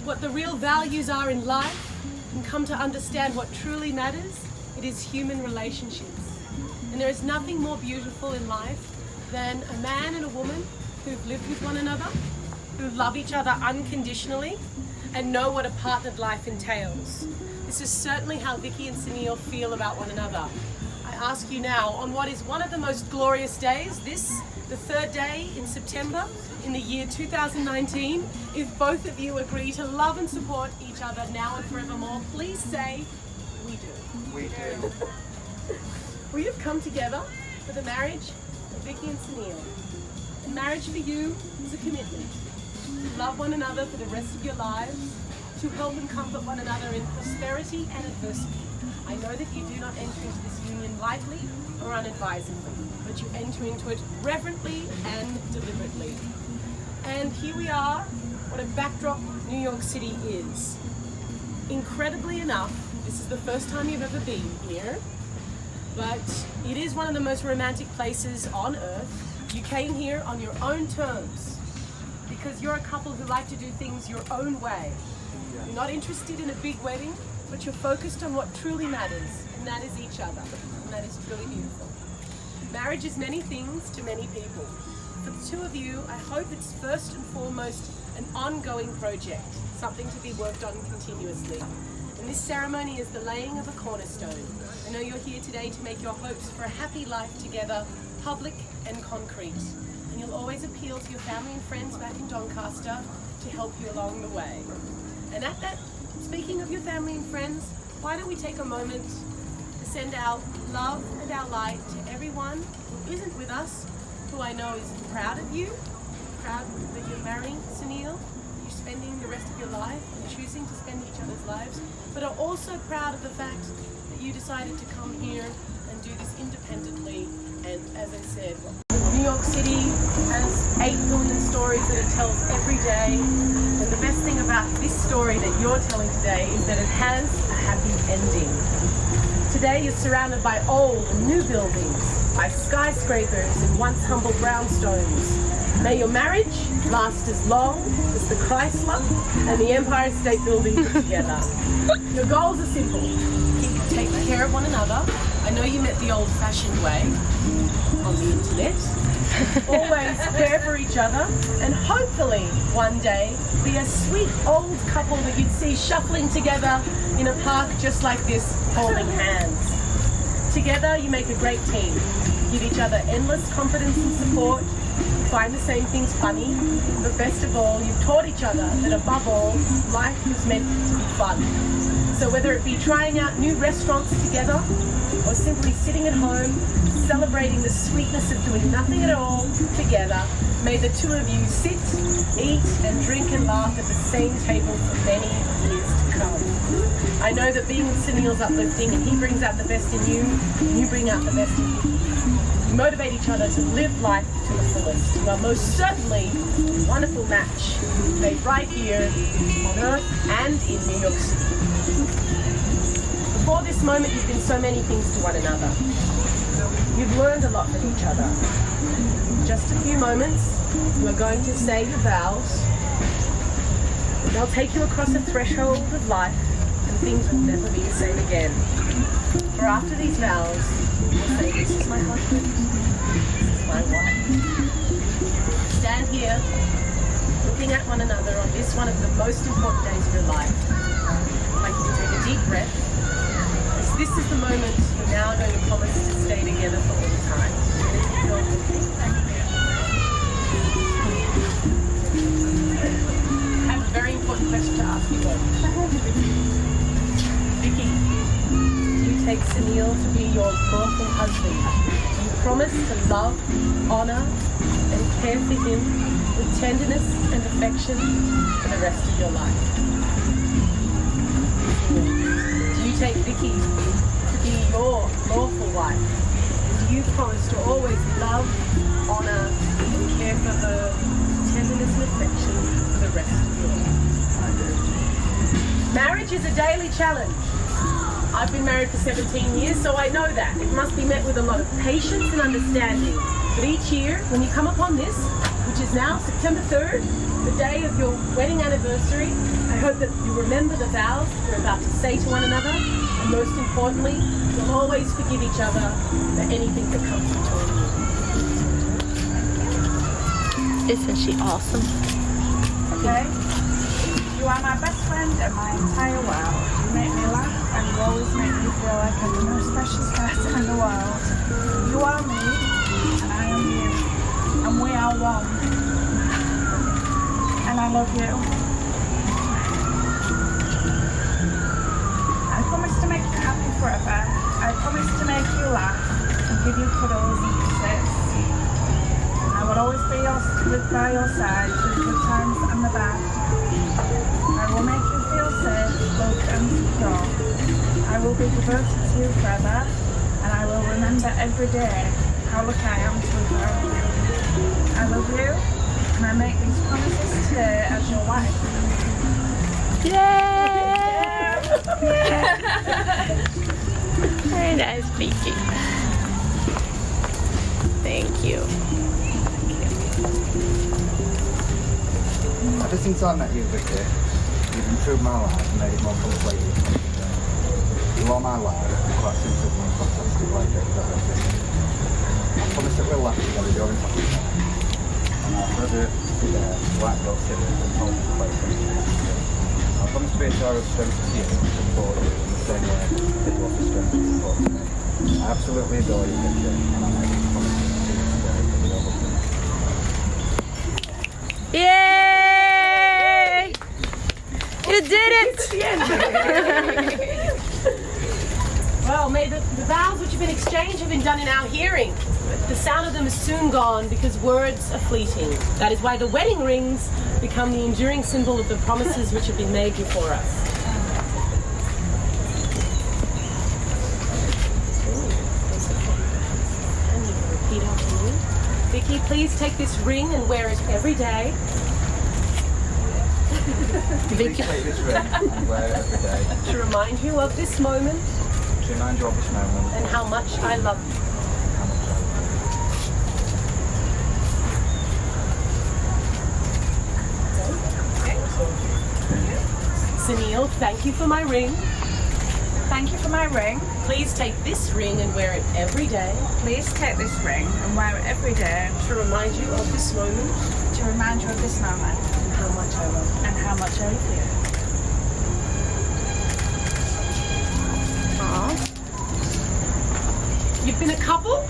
what the real values are in life and come to understand what truly matters, it is human relationships. And there is nothing more beautiful in life than a man and a woman who've lived with one another, who love each other unconditionally, and know what a partnered life entails. This is certainly how Vikki and Sunil feel about one another. I ask you now, on what is one of the most glorious days, the third day in September in the year 2019, if both of you agree to love and support each other now and forevermore, please say, we do. We do. We have come together for the marriage of Vikki and Sunil. And marriage for you is a commitment to love one another for the rest of your lives, to help and comfort one another in prosperity and adversity. I know that you do not enter into this union lightly or unadvisedly, but you enter into it reverently and deliberately. And here we are, what a backdrop New York City is. Incredibly enough, this is the first time you've ever been here, but it is one of the most romantic places on earth. You came here on your own terms because you're a couple who like to do things your own way. You're not interested in a big wedding, but you're focused on what truly matters, and that is each other, and that is truly beautiful. Marriage is many things to many people. For the two of you, I hope it's first and foremost an ongoing project, something to be worked on continuously. And this ceremony is the laying of a cornerstone. I know you're here today to make your hopes for a happy life together public and concrete. And you'll always appeal to your family and friends back in Doncaster to help you along the way. And at that, speaking of your family and friends, why don't we take a moment to send out love and our light to everyone who isn't with us, who I know is proud of you, proud that you're marrying Sunil, you're spending the rest of your life and choosing to spend each other's lives, but are also proud of the fact that you decided to come here and do this independently. And as I said, New York City has 8 million stories that it tells every day. And the best thing about this story that you're telling today is that it has a happy ending. Today you're surrounded by old and new buildings, by skyscrapers and once humble brownstones. May your marriage last as long as the Chrysler and the Empire State Building put together. Your goals are simple. Keep taking care of one another. I know you met the old-fashioned way on the internet. Always care for each other, and hopefully one day be a sweet old couple that you'd see shuffling together in a park just like this, holding hands. Together you make a great team. Give each other endless confidence and support. Find the same things funny, but best of all, you've taught each other that above all, life is meant to be fun. So whether it be trying out new restaurants together, or simply sitting at home, celebrating the sweetness of doing nothing at all together, may the two of you sit, eat, and drink and laugh at the same table for many years to come. I know that being with Sunil's uplifting, and he brings out the best in you, and you bring out the best in him. You motivate each other to live life to the fullest. You are most certainly a wonderful match, made right here on Earth and in New York City. Before this moment, you've been so many things to one another. You've learned a lot from each other. In just a few moments, you are going to say your vows. They'll take you across a threshold of life, and things will never be the same again. For after these vows, you'll say, this is my husband, this is my wife. Stand here, looking at one another on this one of the most important days of your life. I'd like you to take a deep breath. This is the moment you're now going to promise to stay together for all time. I have a very important question to ask you both. Vikki, do you take Sunil to be your lawful husband? Do you promise to love, honor, and care for him with tenderness and affection for the rest of your life? Do you take Vikki to be your lawful wife? And do you promise to always love, honor, and care for her with tenderness and affection for the rest of your life? I do. Marriage is a daily challenge. I've been married for 17 years, so I know that. It must be met with a lot of patience and understanding. But each year, when you come upon this, which is now September 3rd, the day of your wedding anniversary, I hope that you remember the vows that you're about to say to one another, and most importantly, you'll always forgive each other for anything that comes between you. Isn't she awesome? Okay. You are my best friend in my entire world. You make me laugh and you always make me feel like I'm the most precious person in the world. You are me and I am you. And we are one. And I love you. I promise to make you happy forever. I promise to make you laugh and give you cuddles and kisses. I will always be by your side through the good times and the bad. I will make you feel safe, loved and secure. I will be devoted to you forever, and I will remember every day how lucky I am to have found you. I love you, and I make these promises today as your wife. Yay! Very nice, Vikki. Thank you. Ever since I met you, Vikki, you've improved my life and made it more complete. You are my life, and quite simply the most fantastic life I've ever seen. I promise that we'll laugh together during happy time. And I'll forever be there to wipe your tears and hold you close when you need to. I promise to be a shower of strength to you and support you in the same way that you offer strength and support to me. I absolutely adore you, Vikki, and I make this promise to you today for your husband. Yay! You did it! Well, may the vows which have been exchanged have been done in our hearing. The sound of them is soon gone because words are fleeting. That is why the wedding rings become the enduring symbol of the promises which have been made before us. And you can repeat after me. Vikki, please take this ring and wear it every day. Please take this ring and wear it every day. To remind you of this moment To remind you of this moment and how much I love you. how much I love Sunil, thank you for my ring. Thank you for my ring. Please take this ring and wear it every day Please take this ring and wear it every day to remind you of this moment to remind you of this moment and how much I love you. and how much I love you. Aw. You've been a couple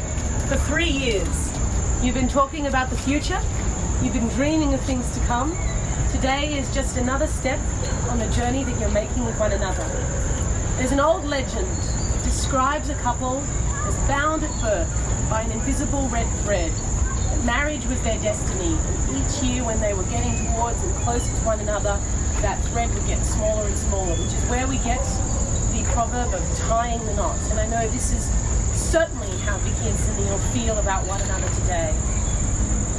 for 3 years. You've been talking about the future. You've been dreaming of things to come. Today is just another step on the journey that you're making with one another. There's an old legend that describes a couple as bound at birth by an invisible red thread. That marriage was their destiny, and each year when they were getting towards and closer to one another, that thread would get smaller and smaller, which is where we get the proverb of tying the knot. And I know this is certainly how Vikki and Sunil feel about one another today.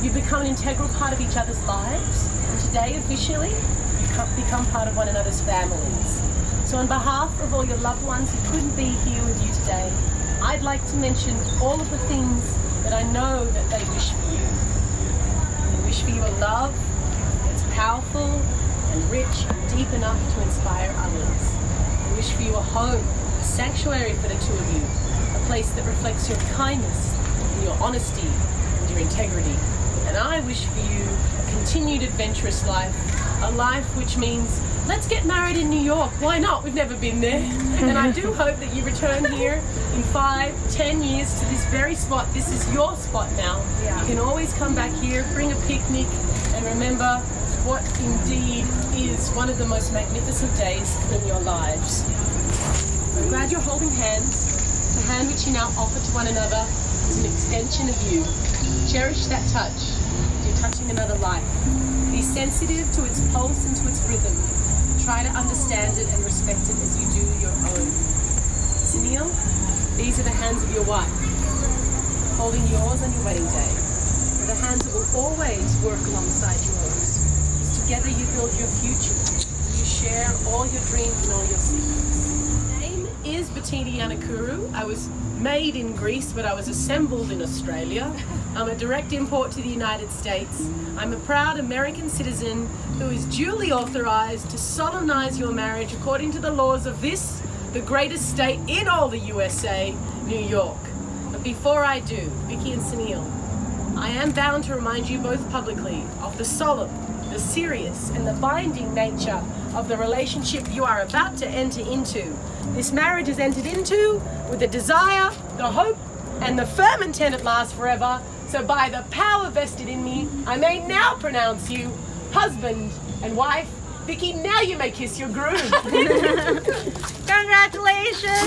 You've become an integral part of each other's lives, and today officially you become part of one another's families. So on behalf of all your loved ones who couldn't be here with you today, I'd like to mention all of the things that I know that they wish for you. They wish for you a love that's powerful and rich and deep enough to inspire others. They wish for you a home, a sanctuary for the two of you, a place that reflects your kindness and your honesty and your integrity. And I wish for you a continued adventurous life, a life which means let's get married in New York. Why not? We've never been there. And I do hope that you return here in 5, 10 years to this very spot. This is your spot now. Yeah. You can always come back here, bring a picnic, and remember what indeed is one of the most magnificent days in your lives. So I'm glad you're holding hands. The hand which you now offer to one another is an extension of you. Cherish that touch. You're touching another life. Be sensitive to its pulse and to its rhythm. Try to understand it and respect it as you do your own. Sunil, these are the hands of your wife, holding yours on your wedding day. They're the hands that will always work alongside yours. Together you build your future. You share all your dreams and all your secrets. My name is Bettini Yanakuru. I was made in Greece, but I was assembled in Australia. I'm a direct import to the United States. I'm a proud American citizen who is duly authorized to solemnize your marriage according to the laws of this, the greatest state in all the USA, New York. But before I do, Vikki and Sunil, I am bound to remind you both publicly of the solemn, the serious, and the binding nature of the relationship you are about to enter into. This marriage is entered into with the desire, the hope, and the firm intent it lasts forever. So by the power vested in me, I may now pronounce you husband and wife. Vikki, now you may kiss your groom. Congratulations!